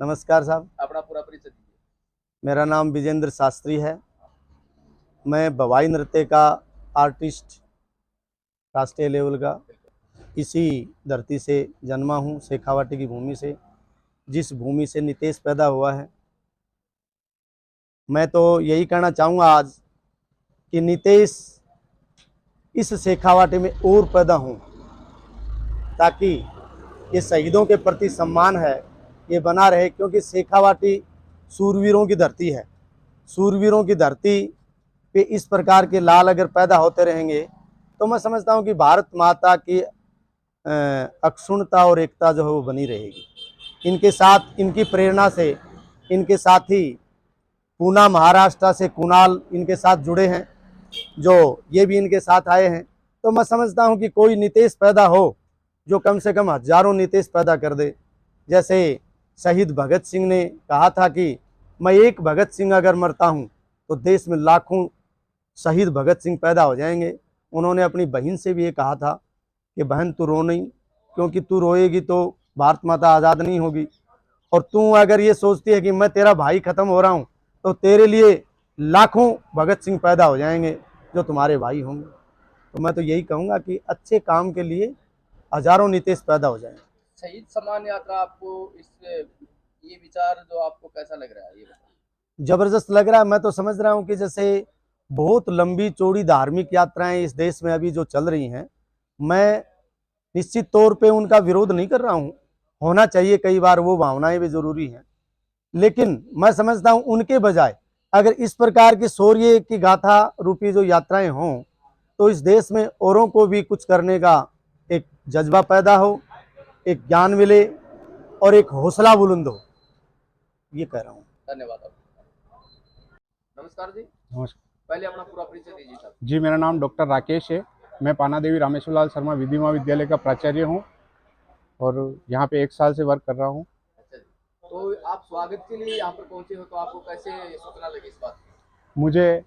नमस्कार साहब। अपना पूरा परिचय दीजिए। मेरा नाम विजेंद्र शास्त्री है। मैं भवाई नृत्य का आर्टिस्ट, राष्ट्रीय लेवल का, इसी धरती से जन्मा हूँ, शेखावाटी की भूमि से, जिस भूमि से नितेश पैदा हुआ है। मैं तो यही कहना चाहूँगा आज कि नितेश इस शेखावाटी में और पैदा हों, ताकि ये शहीदों के प्रति सम्मान है ये बना रहे, क्योंकि शेखावाटी सूरवीरों की धरती है। सूरवीरों की धरती पे इस प्रकार के लाल अगर पैदा होते रहेंगे तो मैं समझता हूँ कि भारत माता की अक्षुण्णता और एकता जो है वो बनी रहेगी। इनके साथ, इनकी प्रेरणा से, इनके साथी पूना महाराष्ट्र से कुणाल इनके साथ जुड़े हैं, जो ये भी इनके साथ आए हैं। तो मैं समझता हूँ कि कोई नितेश पैदा हो जो कम से कम हजारों नितेश पैदा कर दे। जैसे शहीद भगत सिंह ने कहा था कि मैं एक भगत सिंह अगर मरता हूँ तो देश में लाखों शहीद भगत सिंह पैदा हो जाएंगे। उन्होंने अपनी बहन से भी ये कहा था कि बहन तू रो नहीं, क्योंकि तू रोएगी तो भारत माता आज़ाद नहीं होगी, और तू अगर ये सोचती है कि मैं तेरा भाई ख़त्म हो रहा हूँ तो तेरे लिए लाखों भगत सिंह पैदा हो जाएंगे जो तुम्हारे भाई होंगे। तो मैं तो यही कहूँगा कि अच्छे काम के लिए हजारों नितेश पैदा हो जाएंगे। शहीद सम्मान यात्रा आपको ये विचार जो आपको कैसा लग रहा है, ये बताइए। जबरदस्त लग रहा है। मैं तो समझ रहा हूँ कि जैसे बहुत लंबी चौड़ी धार्मिक यात्राएं इस देश में अभी जो चल रही हैं, मैं निश्चित तौर पे उनका विरोध नहीं कर रहा हूँ, होना चाहिए, कई बार वो भावनाएं भी जरूरी हैं, लेकिन मैं समझता हूँ उनके बजाय अगर इस प्रकार की शौर्य की गाथा रूपी जो यात्राएं हों तो इस देश में औरों को भी कुछ करने का एक जज्बा पैदा हो, एक ज्ञान मिले और एक हौसला बुलंद हो, ये कह रहा हूँ। धन्यवाद आपको। नमस्कार जी। नमस्कार। पहले अपना पूरा परिचय दीजिए साहब। जी, मेरा नाम डॉक्टर राकेश है। मैं पाना देवी रामेश्वर लाल शर्मा विधि महाविद्यालय का प्राचार्य हूँ और यहाँ पे 1 साल से वर्क कर रहा हूँ। अच्छा जी, तो आप स्वागत के लिए यहाँ पर पहुँचे हो, तो आपको कैसे सूचना लगी इस बात की? मुझे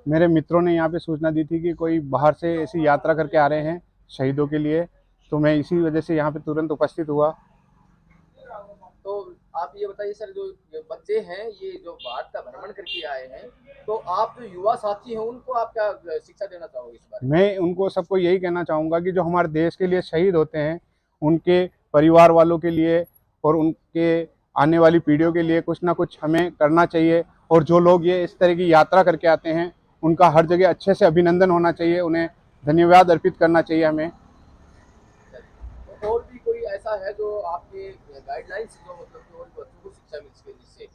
मेरे मित्रों ने यहाँ पे सूचना दी थी कि कोई बाहर से ऐसी यात्रा करके आ रहे हैं शहीदों के लिए, तो मैं इसी वजह से यहाँ पे तुरंत उपस्थित हुआ। तो आप ये बताइए सर, जो बच्चे हैं ये जो भारत का भ्रमण करके आए हैं, तो आप जो युवा साथी हैं उनको आप क्या शिक्षा देना चाहोगे इस बारे में? मैं उनको सबको यही कहना चाहूँगा कि जो हमारे देश के लिए शहीद होते हैं उनके परिवार वालों के लिए और उनके आने वाली पीढ़ियों के लिए कुछ ना कुछ हमें करना चाहिए, और जो लोग ये इस तरह की यात्रा करके आते हैं उनका हर जगह अच्छे से अभिनंदन होना चाहिए, उन्हें धन्यवाद अर्पित करना चाहिए हमें। तो और भी कोई ऐसा है जो आपके गाइडलाइंस जो मतलब जो और बच्चों को शिक्षा मिल सके, जिससे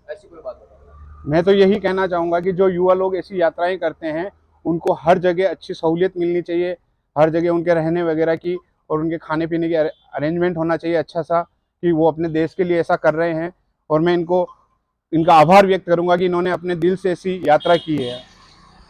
ऐसी कोई बात बताओ? मैं तो यही कहना चाहूँगा कि जो युवा लोग ऐसी यात्राएं करते हैं उनको हर जगह अच्छी सहूलियत मिलनी चाहिए, हर जगह उनके रहने वगैरह की और उनके खाने पीने की अरेंजमेंट होना चाहिए अच्छा सा, कि वो अपने देश के लिए ऐसा कर रहे हैं, और मैं इनका आभार व्यक्त करूंगा कि इन्होंने अपने दिल से ऐसी यात्रा की है।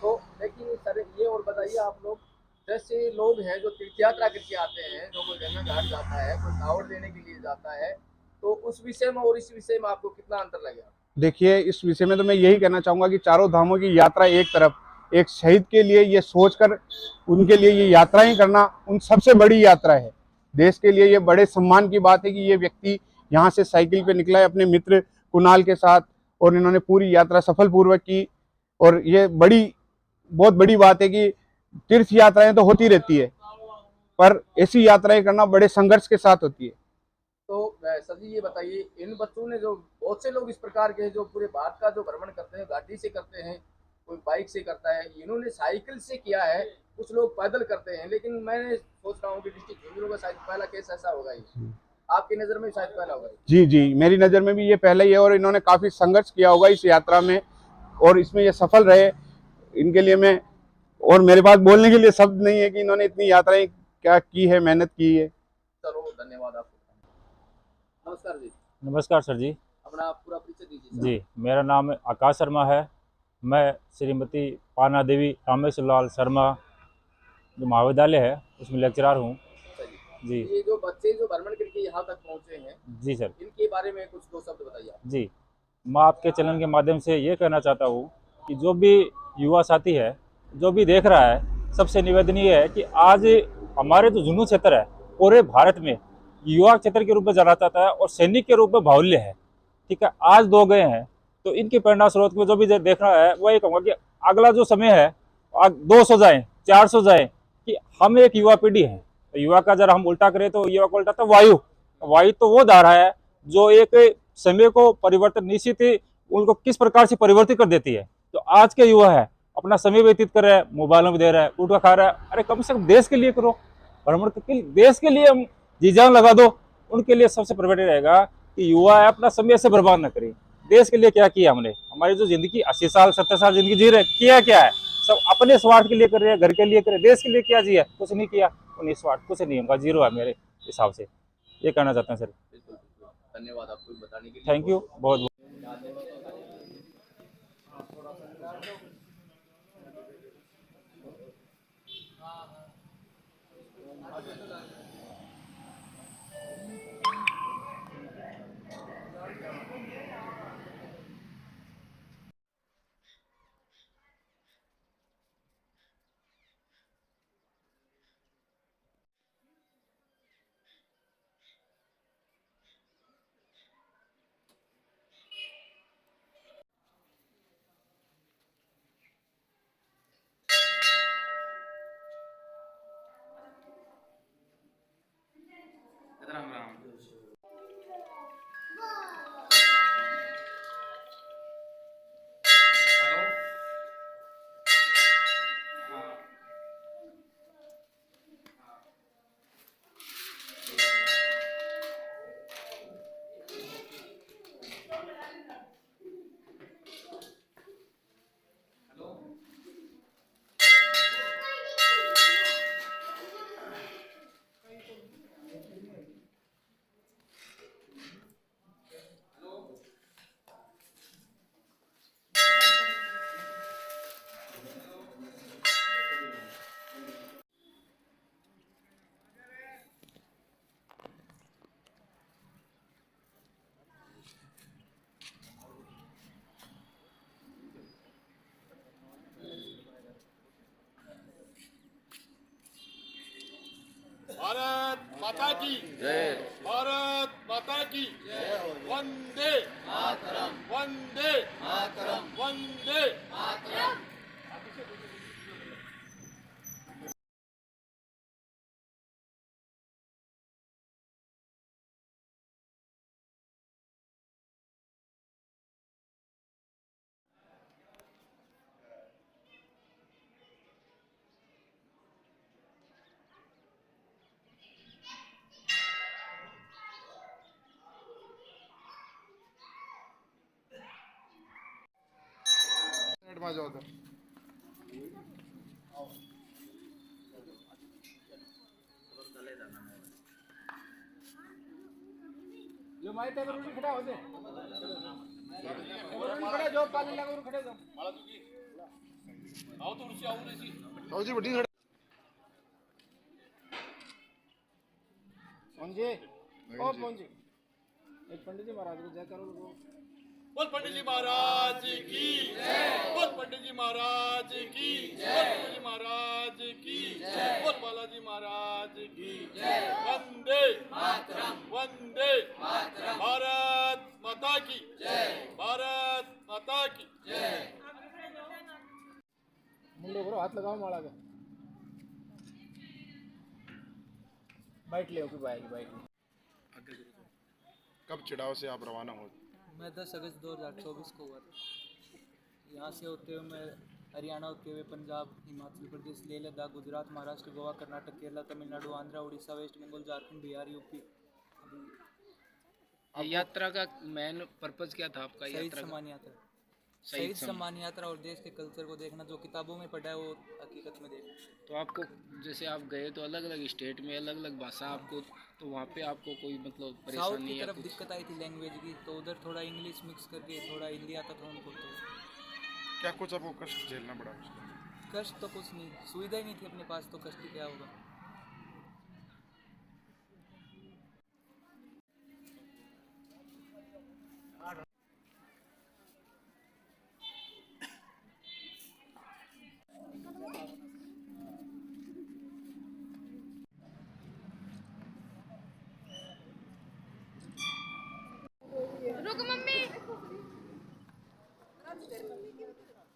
तो लेकिन सर ये और बताइए, आप लोग जैसे लोग हैं जो तीर्थ यात्रा करके आते हैं, जो कोई गंगा घाट जाता है, कोई कांवड़ देने के लिए जाता है, तो उस विषय में और इस विषय में आपको कितना अंतर लगेगा? देखिए, इस विषय में तो मैं यही कहना चाहूँगा कि चारों धामों की यात्रा एक तरफ, एक शहीद के लिए ये सोचकर उनके लिए ये यात्राएं करना उन सबसे बड़ी यात्रा है। देश के लिए ये बड़े सम्मान की बात है कि ये व्यक्ति यहाँ से साइकिल पे निकला है अपने मित्र कुणाल के साथ, और इन्होंने पूरी यात्रा सफलपूर्वक की। और ये बहुत बड़ी बात है कि तीर्थ यात्राएं तो होती रहती है, पर ऐसी यात्राएं करना बड़े संघर्ष के साथ होती है। तो सर जी ये बताइए, इन बच्चों ने, जो बहुत से लोग इस प्रकार के जो पूरे भारत का जो भ्रमण करते हैं, गाड़ी से करते हैं, कोई बाइक से करता है, इन्होंने साइकिल से किया है, कुछ लोग पैदल करते हैं, लेकिन मैं सोच रहा हूँ कि डिस्ट्रिक्ट झुंझुनू का शायद पहला केस ऐसा होगा ही। आपकी नज़र में शायद पहला होगा? जी जी, मेरी नज़र में भी ये पहला ही है, और इन्होंने काफ़ी संघर्ष किया होगा इस यात्रा में, और इसमें ये सफल रहे। इनके लिए मैं, और मेरे पास बोलने के लिए शब्द नहीं है कि इन्होंने इतनी यात्राएं क्या की है, मेहनत की है। चलो, धन्यवाद आपको। नमस्कार जी। नमस्कार सर जी। अपना पूरा परिचय दीजिए सर। जी, मेरा नाम आकाश शर्मा है। मैं श्रीमती पाना देवी रामेश्वर लाल शर्मा जो महाविद्यालय है उसमें लेक्चरर हूँ जी। ये जो बच्चे जो भ्रमण करके यहाँ तक पहुँचे हैं, जी सर, इनके बारे में कुछ 2 शब्द बताइए। जी, मैं आपके चैनल के माध्यम से ये कहना चाहता हूँ कि जो भी युवा साथी है, जो भी देख रहा है, सबसे निवेदनीय है कि आज हमारे जो झुंझुनू क्षेत्र है पूरे भारत में युवा क्षेत्र के रूप में जाना जाता है और सैनिक के रूप में बाहुल्य है। ठीक है, आज 2 गए हैं, तो इनकी प्रेरणा स्रोत को जो भी देख रहा है वही कहूँगा कि अगला जो समय है 200 जाए 400 जाए, कि हम एक युवा पीढ़ी है, तो युवा का जरा हम उल्टा करें तो युवा को उल्टा, तो वायु वायु तो वो धारा है जो एक समय को परिवर्तन निश्चित ही उनको किस प्रकार से परिवर्तित कर देती है। तो आज के युवा है अपना समय व्यतीत कर रहे हैं, मोबाइलों में दे रहा है, उठा खा रहा है, अरे कम से कम देश के लिए करो, भ्रमण देश के लिए हम जी जान लगा दो। उनके लिए सबसे प्रिफरेटिव रहेगा कि युवा है अपना समय से बर्बाद ना करे। देश के लिए क्या किया हमने, हमारी जो जिंदगी 80 साल 70 साल जिंदगी जी रहे, किया क्या है, सब अपने स्वार्थ के लिए कर रहे हैं, घर के लिए कर रहे हैं, देश के लिए क्या जिया, कुछ नहीं किया, निस्वार्थ कुछ नहीं, उनका जीरो है मेरे हिसाब से, ये कहना चाहते हैं सर। बिल्कुल बिल्कुल, धन्यवाद आपको बताने के लिए। थैंक यू बहुत बहुत। राम राम। हेलो। हाँ। भारत माता की जय। भारत माता की वंदे मातरम वंदे मातरम वंदे मातरम। में जाओ उधर। जो माइक है वो खड़ा हो दे, खड़ा जो पाले लगा वो खड़े जाओ। आओ तो उसी आओ रे आओ जी बड़ी पहुंचे ओ पहुंचे। एक पंडित जी महाराज को जय करो। बोल पंडित जी महाराज की जय। बोल पंडित जी महाराज की जय। बोल पंडित जी महाराज की जय। बोल बालाजी महाराज की जय। वंदे मातरम वंदे मातरम। भारत माता की जय। भारत माता की जय। मुंडे करो, हाथ लगाओ माला का। बैठ ले बैठ। कब चिड़ाव से आप रवाना हो? मैं 10 अगस्त 2024 को हुआ था। यहाँ से होते हुए मैं हरियाणा होते हुए पंजाब, हिमाचल प्रदेश, लेह लद्दाख, गुजरात, महाराष्ट्र, गोवा, कर्नाटक, केरला, तमिलनाडु, आंध्र, उड़ीसा, वेस्ट बंगाल, झारखंड, बिहार, यूपी। यात्रा का मेन पर्पज क्या था आपका? शहीद यात्रा सम्मान यात्रा, शहीद सम्मान यात्रा और देश के कल्चर को देखना, जो किताबों में पढ़ा है वो हकीकत में देखना। तो आपको जैसे आप गए तो अलग अलग स्टेट में अलग अलग भाषा आपको, तो वहाँ पे आपको कोई मतलब साउथ परेशानी की या तरफ कुछ? दिक्कत आई थी लैंग्वेज की, तो उधर थोड़ा इंग्लिश मिक्स करके थोड़ा हिंदी आता था उनको। तो क्या कुछ आपको कष्ट झेलना पड़ा? कष्ट तो कुछ नहीं, सुविधा ही नहीं थी अपने पास, तो कष्ट क्या होगा। रुक मम्मी। है।